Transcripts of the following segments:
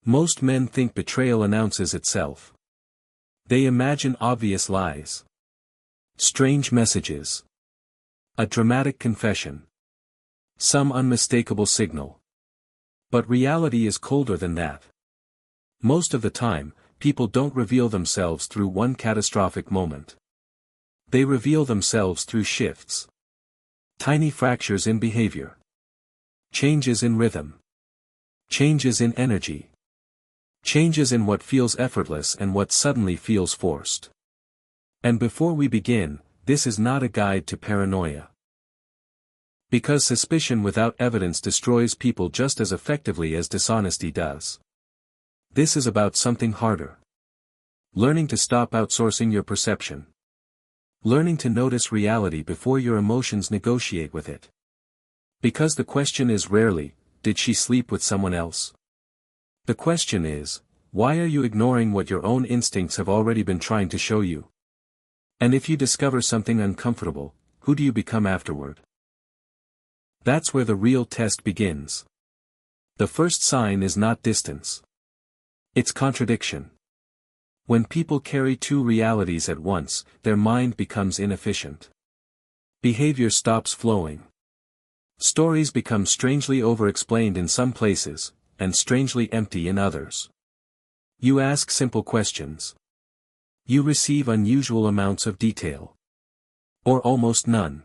Most men think betrayal announces itself. They imagine obvious lies, strange messages, a dramatic confession, some unmistakable signal. But reality is colder than that. Most of the time, people don't reveal themselves through one catastrophic moment. They reveal themselves through shifts. Tiny fractures in behavior. Changes in rhythm. Changes in energy. Changes in what feels effortless and what suddenly feels forced. And before we begin, this is not a guide to paranoia. Because suspicion without evidence destroys people just as effectively as dishonesty does. This is about something harder. Learning to stop outsourcing your perception. Learning to notice reality before your emotions negotiate with it. Because the question is rarely, did she sleep with someone else? The question is, why are you ignoring what your own instincts have already been trying to show you? And if you discover something uncomfortable, who do you become afterward? That's where the real test begins. The first sign is not distance. It's contradiction. When people carry two realities at once, their mind becomes inefficient. Behavior stops flowing. Stories become strangely over-explained in some places, and strangely empty in others. You ask simple questions. You receive unusual amounts of detail. Or almost none.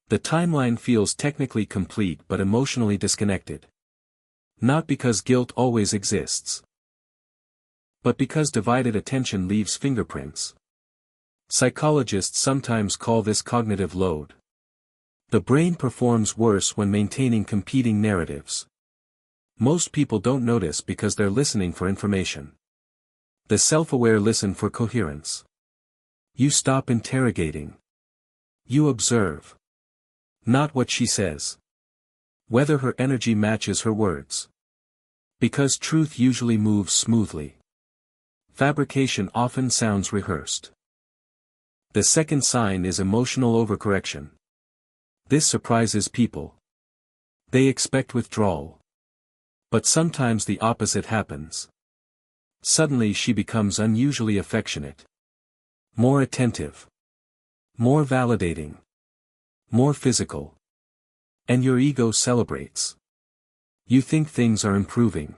The timeline feels technically complete but emotionally disconnected. Not because guilt always exists, but because divided attention leaves fingerprints. Psychologists sometimes call this cognitive load. The brain performs worse when maintaining competing narratives. Most people don't notice because they're listening for information. The self-aware listen for coherence. You stop interrogating. You observe. Not what she says. Whether her energy matches her words. Because truth usually moves smoothly. Fabrication often sounds rehearsed. The second sign is emotional overcorrection. This surprises people. They expect withdrawal. But sometimes the opposite happens. Suddenly she becomes unusually affectionate. More attentive. More validating. More physical. And your ego celebrates. You think things are improving.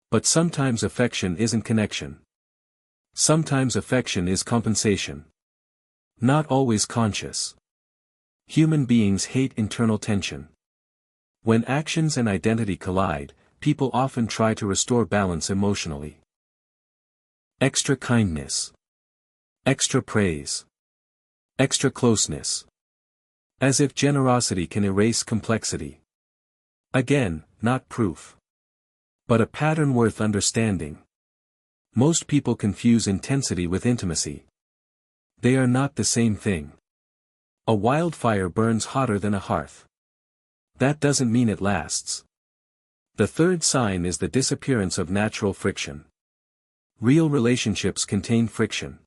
But sometimes affection isn't connection. Sometimes affection is compensation. Not always conscious. Human beings hate internal tension. When actions and identity collide, people often try to restore balance emotionally. Extra kindness. Extra praise. Extra closeness. As if generosity can erase complexity. Again, not proof. But a pattern worth understanding. Most people confuse intensity with intimacy. They are not the same thing. A wildfire burns hotter than a hearth. That doesn't mean it lasts. The third sign is the disappearance of natural friction. Real relationships contain friction.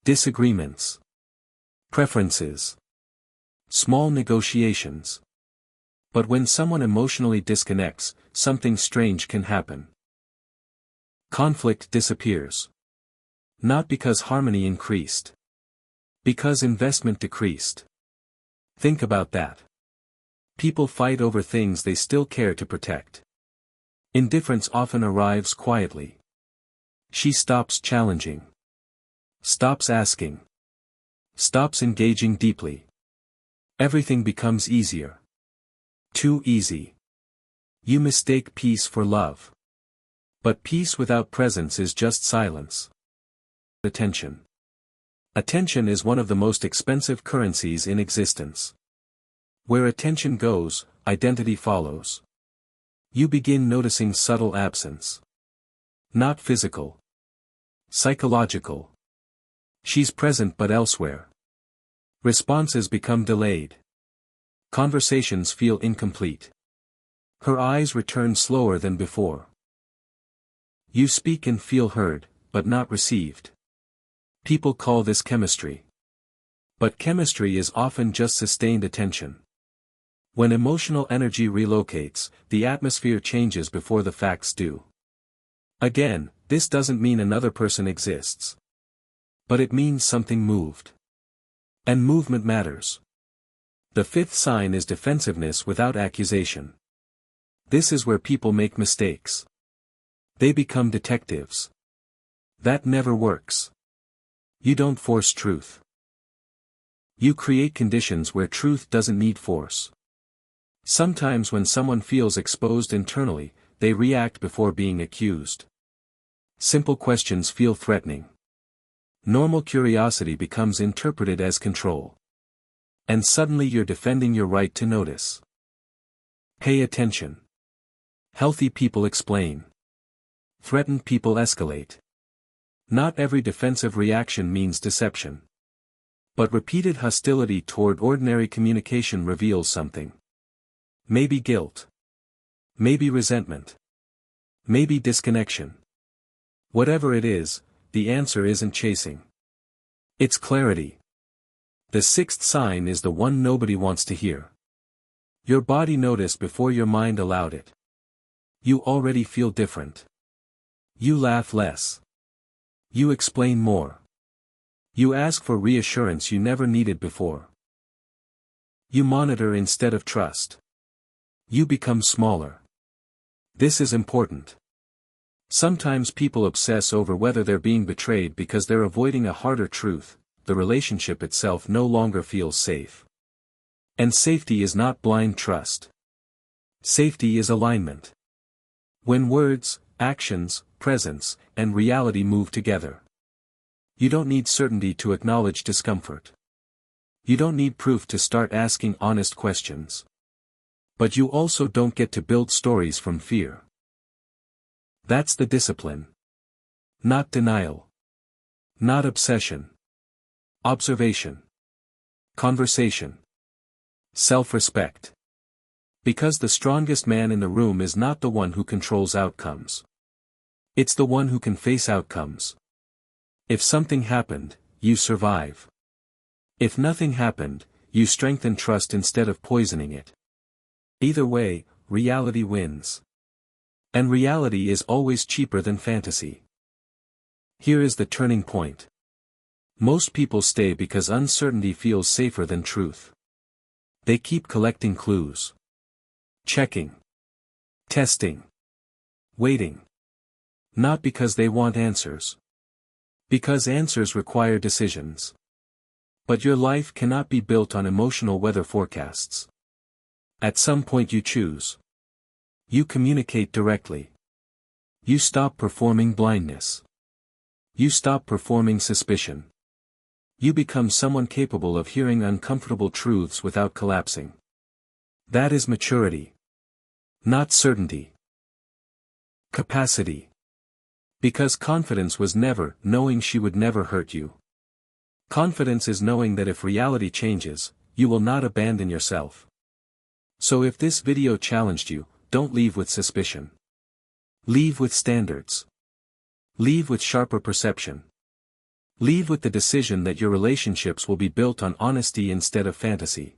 Disagreements. Preferences. Small negotiations. But when someone emotionally disconnects, something strange can happen. Conflict disappears. Not because harmony increased. Because investment decreased. Think about that. People fight over things they still care to protect. Indifference often arrives quietly. She stops challenging. Stops asking. Stops engaging deeply. Everything becomes easier. Too easy. You mistake peace for love. But peace without presence is just silence. Attention. Attention is one of the most expensive currencies in existence. Where attention goes, identity follows. You begin noticing subtle absence. Not physical. Psychological. She's present but elsewhere. Responses become delayed. Conversations feel incomplete. Her eyes return slower than before. You speak and feel heard, but not received. People call this chemistry. But chemistry is often just sustained attention. When emotional energy relocates, the atmosphere changes before the facts do. Again, this doesn't mean another person exists. But it means something moved. And movement matters. The fifth sign is defensiveness without accusation. This is where people make mistakes. They become detectives. That never works. You don't force truth. You create conditions where truth doesn't need force. Sometimes when someone feels exposed internally, they react before being accused. Simple questions feel threatening. Normal curiosity becomes interpreted as control. And suddenly you're defending your right to notice. Pay attention. Healthy people explain. Threatened people escalate. Not every defensive reaction means deception. But repeated hostility toward ordinary communication reveals something. Maybe guilt. Maybe resentment. Maybe disconnection. Whatever it is, the answer isn't chasing. It's clarity. The sixth sign is the one nobody wants to hear. Your body noticed before your mind allowed it. You already feel different. You laugh less. You explain more. You ask for reassurance you never needed before. You monitor instead of trust. You become smaller. This is important. Sometimes people obsess over whether they're being betrayed because they're avoiding a harder truth. The relationship itself no longer feels safe. And safety is not blind trust. Safety is alignment. When words, actions, presence, and reality move together. You don't need certainty to acknowledge discomfort. You don't need proof to start asking honest questions. But you also don't get to build stories from fear. That's the discipline. Not denial. Not obsession. Observation. Conversation. Self-respect. Because the strongest man in the room is not the one who controls outcomes. It's the one who can face outcomes. If something happened, you survive. If nothing happened, you strengthen trust instead of poisoning it. Either way, reality wins. And reality is always cheaper than fantasy. Here is the turning point. Most people stay because uncertainty feels safer than truth. They keep collecting clues. Checking. Testing. Waiting. Not because they want answers. Because answers require decisions. But your life cannot be built on emotional weather forecasts. At some point you choose. You communicate directly. You stop performing blindness. You stop performing suspicion. You become someone capable of hearing uncomfortable truths without collapsing. That is maturity. Not certainty. Capacity. Because confidence was never knowing she would never hurt you. Confidence is knowing that if reality changes, you will not abandon yourself. So if this video challenged you, don't leave with suspicion. Leave with standards. Leave with sharper perception. Leave with the decision that your relationships will be built on honesty instead of fantasy.